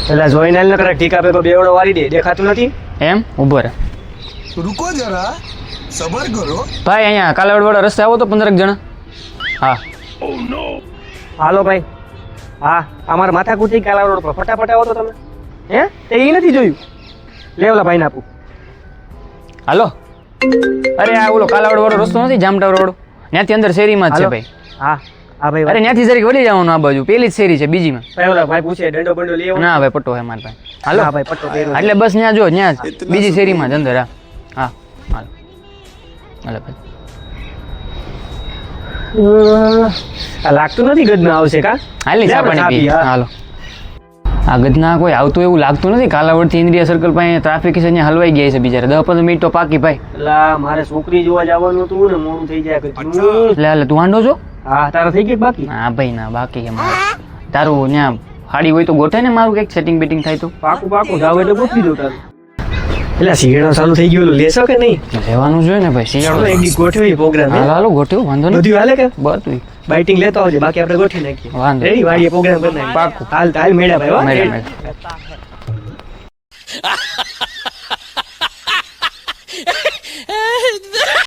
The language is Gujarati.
એટલે જોઈને આલ નકરા ટીકા પે બેવડો વારી દે, દેખાતું નથી? એમ ઊભો રહે रुको जरा सबर करो ભાઈ. અહીંયા કાલાવડ વાળા રસ્તે આવો તો 15 જણા. હા હાલો ભાઈ. હા, અમારા માથાકૂટી કાલા રોડ પર ફટાફટ આવો તો તમે. હે તે ઈ નથી જોયું? લેવલા ભાઈને આપું. હાલો. અરે આ ઓલો કાલાવડ વાળો રસ્તો નથી, જામટાવર વાળો, ત્યાંથી અંદર શેરીમાં જ છે હાલો. ભાઈ. હા હા ભાઈ. અરે ત્યાંથી જરીક વળી જવાનું આ બાજુ, પેલી જ શેરી છે બીજીમાં. ભાઈ ઓલા ભાઈ પૂછે દંડો બંડો લેવો? ના ભાઈ પટ્ટો હે મારા ભાઈ. હાલો. હા ભાઈ પટ્ટો પહેર્યો છે. એટલે બસ ત્યાં જો, ત્યાં જ બીજી શેરીમાં જ અંદર. હા હા હાલો હાલો ભાઈ. આ લાગતું નથી ગદના આવશે કા? હાલી લે ચા આપણે પાણી ચા પી. પીએ, હા. હાલો. આ ગદના કોઈ આવતું એવું લાગતું નથી. કાલાવડથી ઇન્દ્રિયા સર્કલ પાસે ટ્રાફિક છે, ત્યાં હલવાઈ ગયા છે બિચારા. 10-15 મિનિટ તો પાકી ભાઈ. એલા મારે છોકરી જોવા જવાનું હતું ને, મોડું થઈ જાય કે એટલે હાલે તું વાંઢો છો? હા તારા થઈ ગઈ કે બાકી? હા ભાઈ ના, બાકી છે મારે. તારું ત્યાં હાડી હોય તો ગોઠે ને, મારું કંઈક સેટિંગ બેટિંગ થાય તો. પાકું પાકું જાવ એટલે ગોઠવી દઉં તારું. એટલે સિગારેટ ચાલુ થઈ ગયું, લેશો કે નહીં? રહેવાનું જોઈએ ને ભાઈ. ચાલો શિયાળો એક દી ગોઠવી પ્રોગ્રામ. હાલો હાલો ગોઠવ્યું, વાંધો નહીં. બધું હાલે કે? બધું બાઇટિંગ લેતો આવજે, બાકી આપણે ગોઠવી નાખીએ. વાંધો રેડી વાડીએ પ્રોગ્રામ કરી નાખીએ. પાકું. હાલ હાલ મેળા ભાઈ હો. મેળા, રેડી. મેળા.